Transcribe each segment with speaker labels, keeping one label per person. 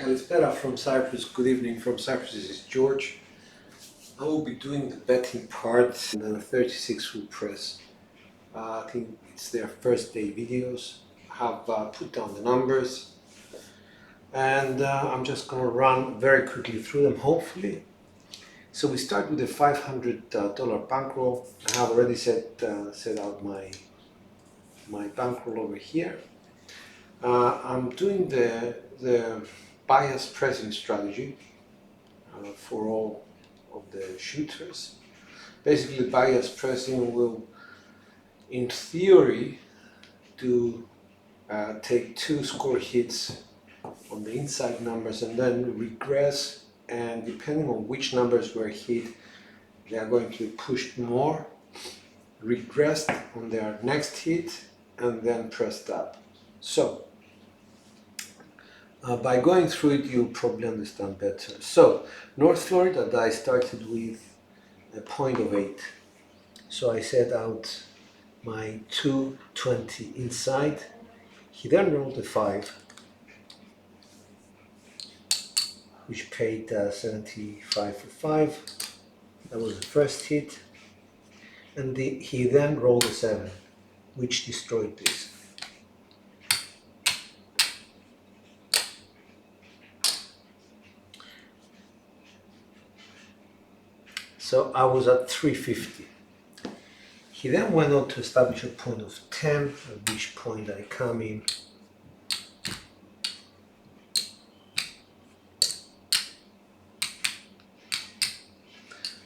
Speaker 1: Kalispera from Cyprus. Good evening from Cyprus. This is George. I will be doing the betting part and then a 36 full press. I think it's their first day videos. I have put down the numbers and I'm just going to run very quickly through them, hopefully. So we start with a $500 bankroll. I have already set out my bankroll over here. I'm doing the bias pressing strategy for all of the shooters. Basically, bias pressing will, in theory, take two score hits on the inside numbers and then regress, and depending on which numbers were hit, they are going to be pushed more, regressed on their next hit, and then pressed up. So by going through it, you'll probably understand better. So North Florida die started with a point of 8. So I set out my 220 inside. He then rolled a 5, which paid 75 for 5. That was the first hit. And he then rolled a 7, which destroyed this. So I was at 350. He then went on to establish a point of 10, at which point I come in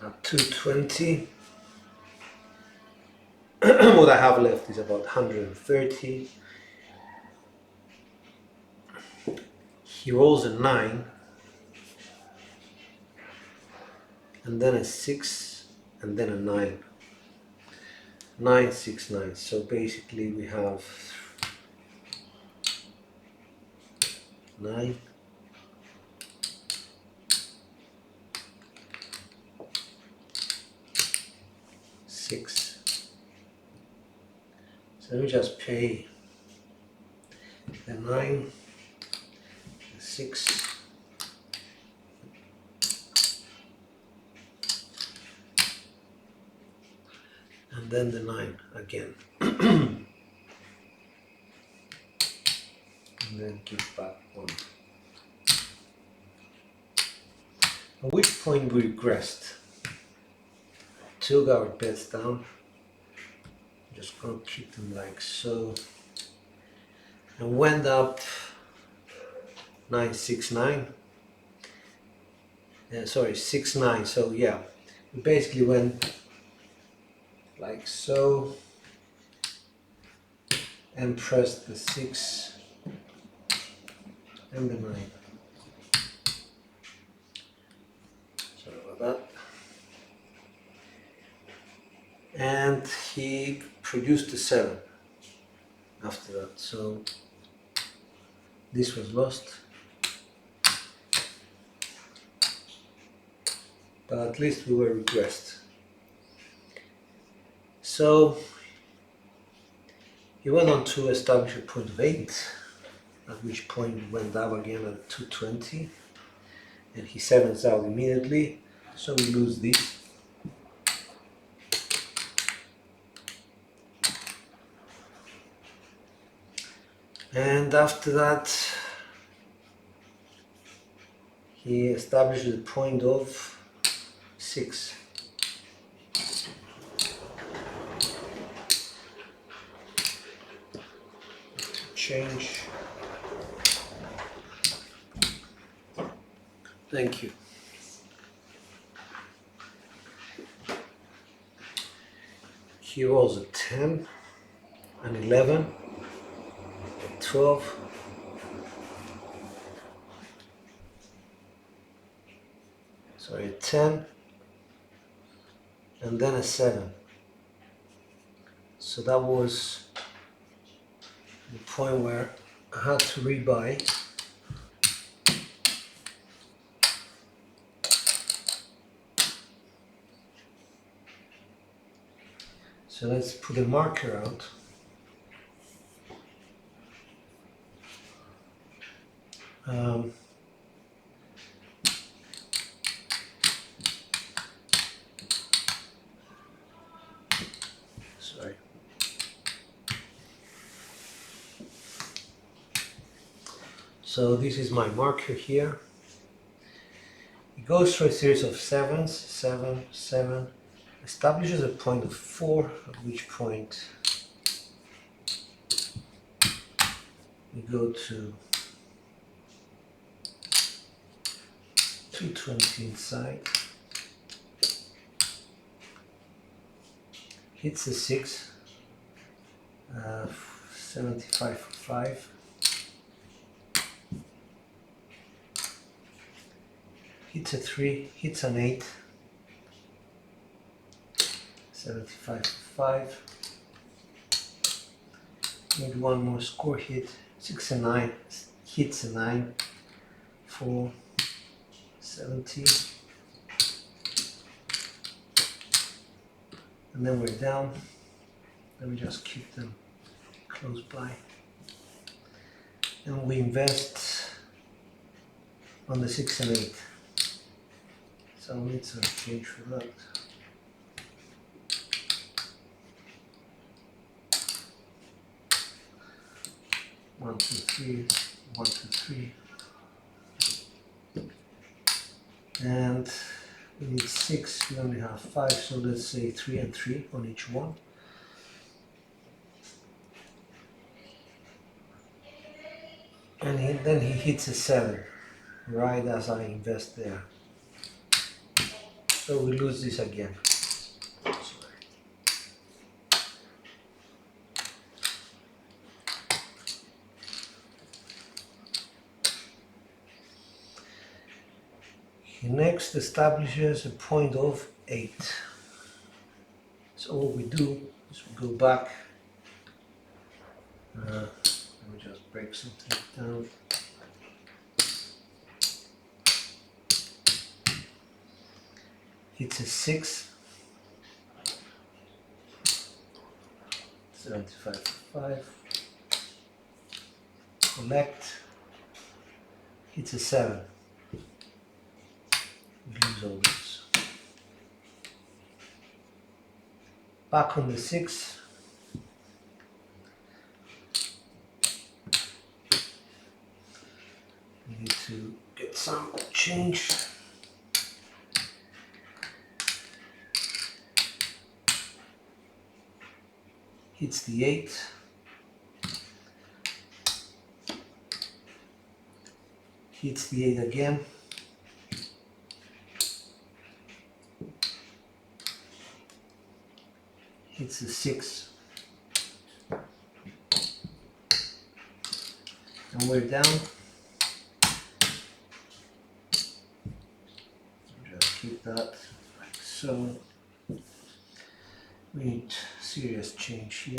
Speaker 1: at 220. What I have left is about 130. He rolls a 9, and then a 6, and then a 9. 9, 6, 9. So basically we have 9, 6. So let me just pay the 9, the 6, and then the 9 again. And then give back 1. At which point we regressed. Took our bets down. Just gonna keep them like so. And went up 969. Sorry, 69. So yeah, we basically went like so and pressed the 6 and the 9. Sorry about that. And he produced a 7 after that, so this was lost, but at least we were regressed. So he went on to establish a point of 8, at which point we went up again at 220, and he 7s out immediately, so we lose this. And after that, he established a point of 6. Change. Thank you. He rolls a 10, an 11, 12, sorry, a 10, and then a 7. So that was the point where I had to rebuy. So let's put a marker out. So this is my marker here. It goes through a series of 7s, 7, 7, establishes a point of 4, at which point we go to 220 inside, hits a 6, 75 for 5, hits a 3, hits an 8, 75 for 5, need one more score hit, 6 and 9, hits a 9, 4, 70, and then we're down. Let me just keep them close by. And we invest on the 6 and 8. So we need some change for that. One, two, three, 1, 2, 3. And we need 6, we only have 5, so let's say 3 and 3 on each one. And then he hits a 7, right as I invest there. So we lose this again. He next establishes a point of 8. So what we do is we go back. Let me just break something down. Hits a 6, 75 for 5. Collect. Hits a 7. We lose all this. Back on the 6. We need to get some change. Hits the 8. Hits the 8 again. Hits the 6. And we're down. Just keep that like so. We need serious change here.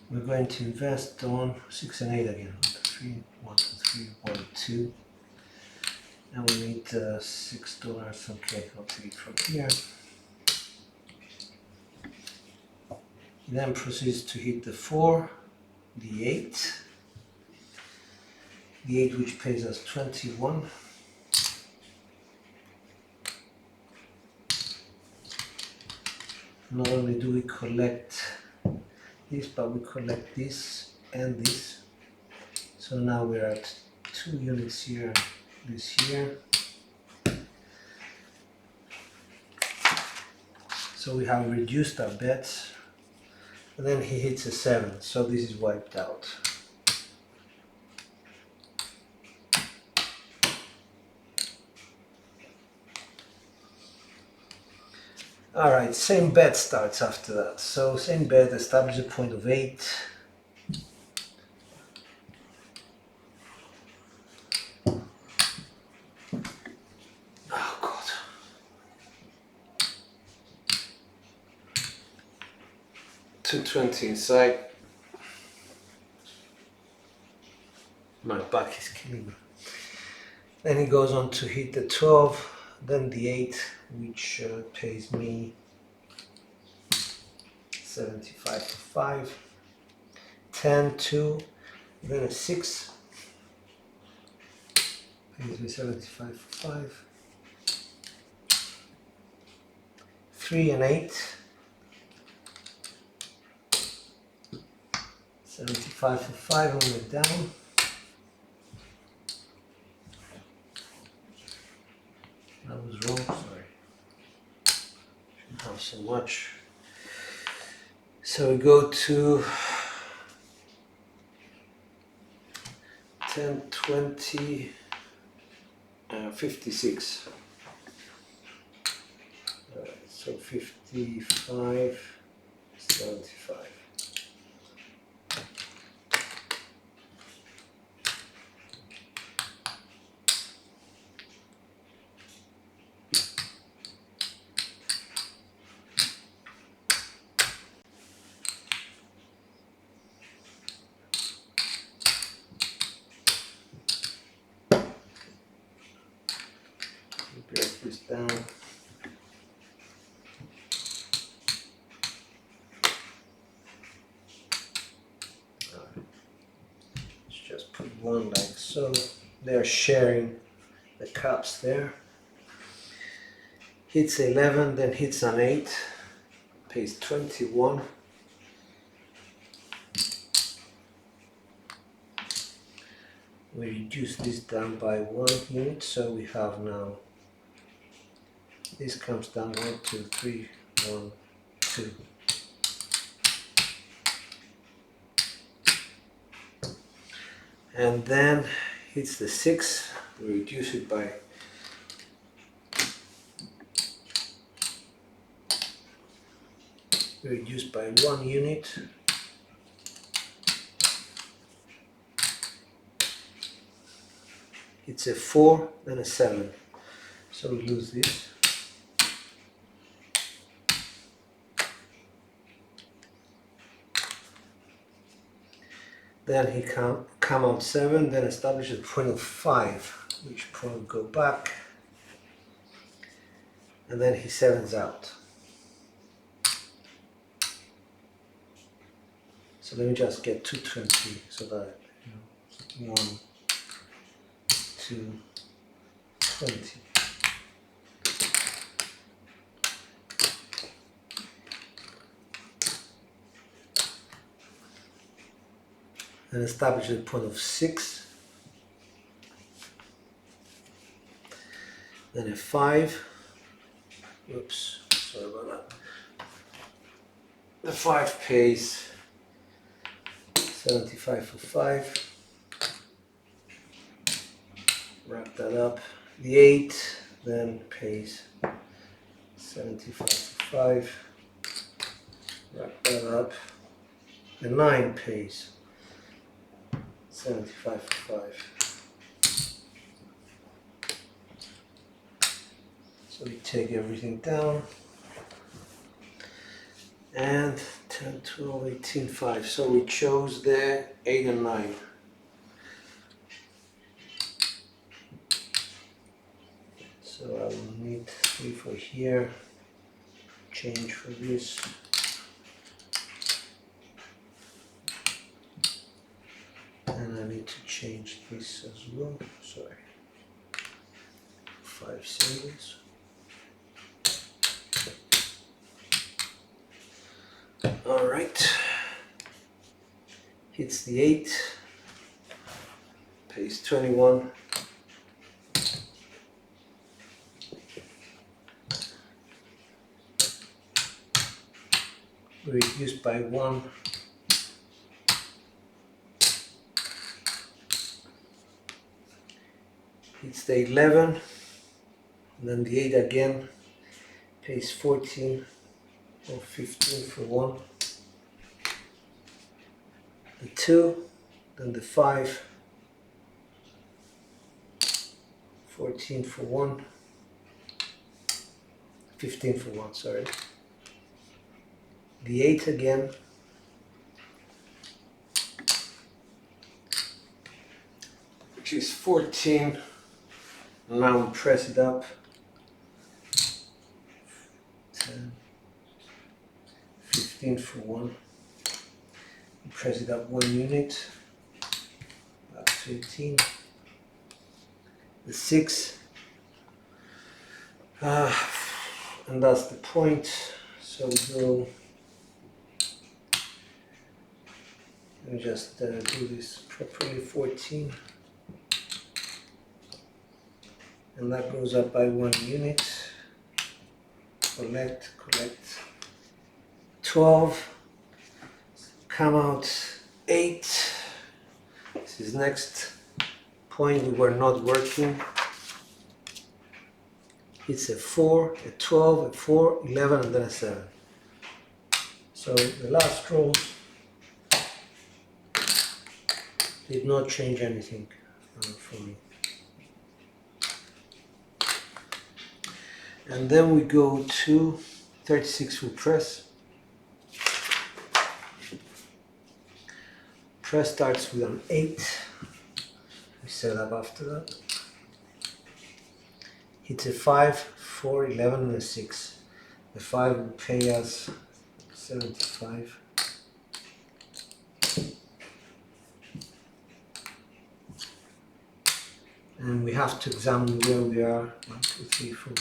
Speaker 1: We're going to invest on 6 and 8 again. 1, 2, 3, 1, 2, 3, 1, 2. And we need $6. Okay, I'll take it from here. He then proceeds to hit the 4, the 8. The 8 which pays us 21. Not only do we collect this, but we collect this and this. So now we're at 2 units here, this here. So we have reduced our bets. And then he hits a 7, so this is wiped out. Alright, same bet starts after that. So same bet, establish a point of 8. Oh God. $2.20 inside. My back is killing me. Then he goes on to hit the 12, then the 8, which pays me 75 for 5, 10, 2, then a 6, pays me 75 for 5, 3 and 8. 75 for 5 on the down. That was wrong, sorry. Shouldn't have so much. So we go to 10, 20, 56. So 55, 75. Break this down. Let's just put one like so. They're sharing the cups there. Hits 11, then hits an 8, pays 21. We reduce this down by 1 unit, so we have now, this comes down 1, 2, 3, 1, 2. And then hits the 6, we reduce it by reduced by 1 unit. It's a 4, then a 7. So we lose this. Then he come out 7, then establish a point of 5, which point go back, and then he 7s out. So let me just get 220 so that 1, 2, 20. And establish a point of 6. Then a 5. Oops, sorry about that. The 5 pays 75 for 5. Wrap that up. The 8 then pays 75 for 5. Wrap that up. The 9 pays 75 for 5. So we take everything down. And 10, 12, 18, 5. So we chose the 8 and 9. So I will need 3 for here. Change for this. And I need to change this as well. Sorry. 5 singles. All right. Hits the 8. Pays 21. Reduced by 1. It's the 11, and then the 8 again, pays 14 or 15 for 1. The 2, then the 5, 14 for 1, 15 for 1, sorry. The 8 again, which is 14. Now we press it up. 10, 15 for 1. Press it up 1 unit. Up to 18. The 6. and that's the point. So we go, and just do this properly, 14, and that goes up by 1 unit. Collect, 12, come out 8. This is next point, we were not working. It's a 4, a 12, a 4, 11, and then a 7. So the last row did not change anything for me. And then we go to 36 full press. Press starts with an 8. We set up after that. Hits a 5, 4, 11, and a 6. The 5 will pay us 75. And we have to examine where we are. 1, 2, 3, 4.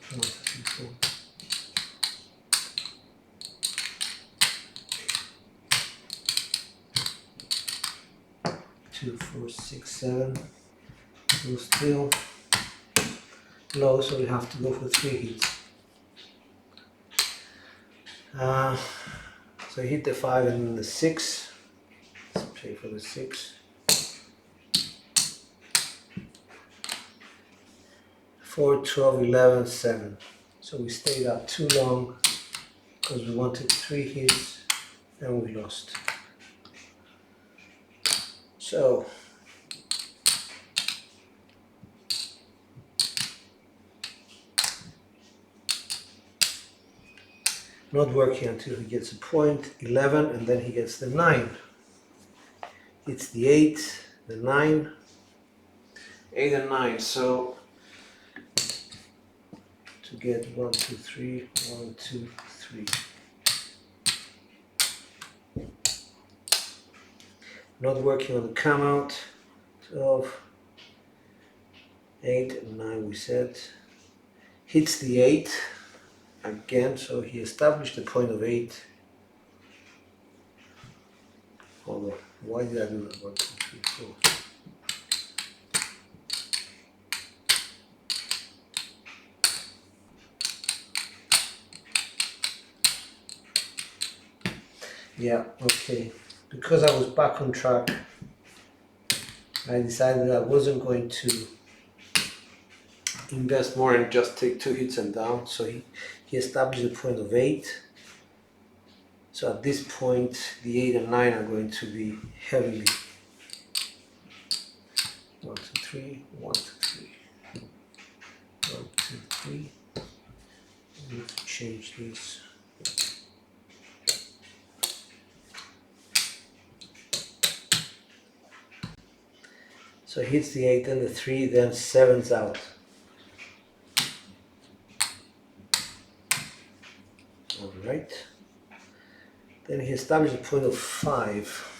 Speaker 1: 1, 2, 3, 4. 2, 4, 6, 7. So still low, so we have to go for 3 hits. So I hit the 5 and then the 6. Let's play for the 6. 4, 12, 11, 7. So we stayed up too long because we wanted 3 hits and we lost. So not working until he gets a point, 11, and then he gets the 9. It's the 8, the 9, 8 and 9. So to get 1, 2, 3, 1, 2, 3. Not working on the come out, 12, 8 and 9 we said. Hits the 8 again, so he established the point of 8. Hold on, why did I do that? 1, 2, 3, 4. Yeah, okay. Because I was back on track, I decided I wasn't going to invest more and just take 2 hits and down. So he established a point of 8. So at this point, the 8 and 9 are going to be heavily. 1, 2, 3, 1, 2, 3. 1, 2, 3. I need to change this. So hits the 8, then the 3, then 7's out. Alright. Then he established a point of 5.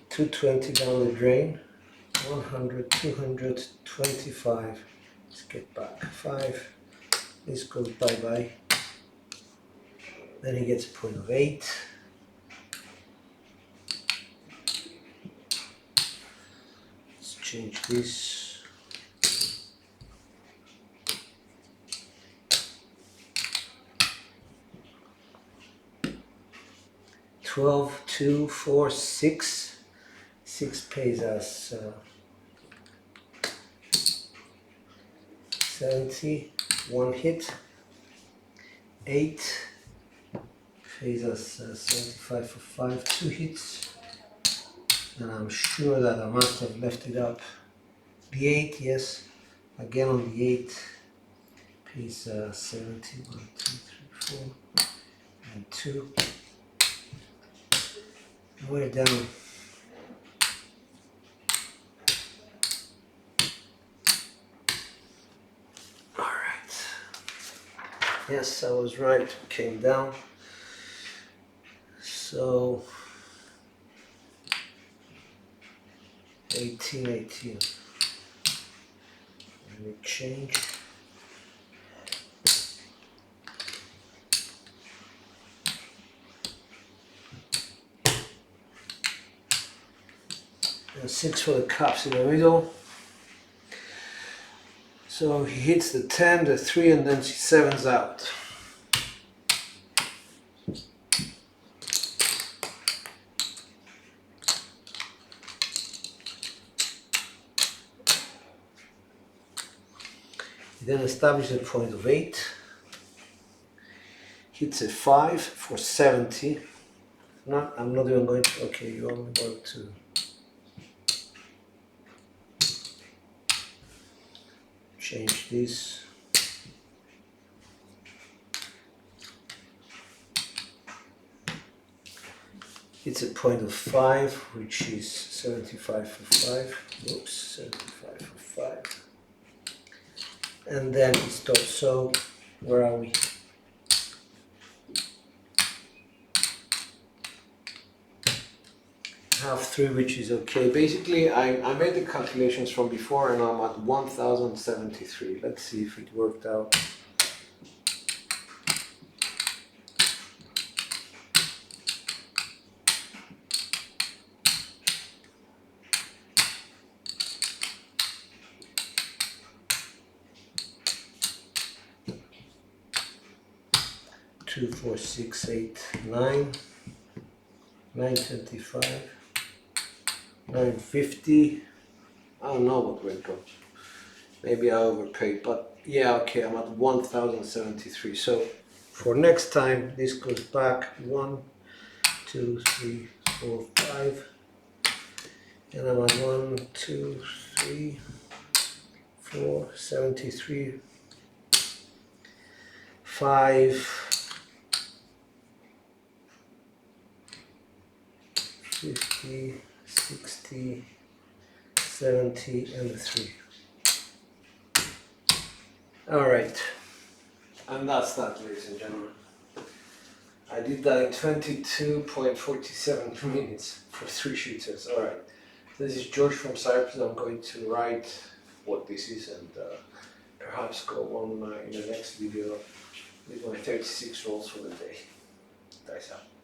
Speaker 1: 220 down the drain. 100, 200, 25. Let's get back. 5. This goes bye-bye. Then he gets a point of 8. Let's change this. 12, 2, 4, 6. 6 pays us 70, 1 hit. 8 pays us 75 for 5, 2 hits. And I'm sure that I must have left it up. The 8, yes. Again on the 8 pays 70, 1, 2, 3, 4, and 2. We're down. Alright. Yes, I was right. Came down. So 18, 18. Let me change. 6 for the cups in the middle. So he hits the 10, the 3, and then she 7s out. He then establishes a point of 8. Hits a 5 for 70. No, I'm not even going to. Okay, you only want to. Change this. It's a point of 5, which is 75 for 5. Oops, 75 for 5. And then it stops. So, where are we? Half 3, which is okay. Basically, I made the calculations from before and I'm at 1073. Let's see if it worked out. Two, 4, 6, 8, 9, 925, 950. I don't know what rate goes. Maybe I overpaid, but yeah, okay, I'm at 1073. So for next time, this goes back 1, 2, 3, 4, 5, and I'm at 1, 2, 3, 4, 73, 5, 50, 60, 70, and 3. Alright, and that's that, ladies and gentlemen. I did that in 22.47 minutes for 3 shooters. Alright, this is George from Cyprus. I'm going to write what this is and perhaps go on in the next video with my 36 rolls for the day. Thanks out.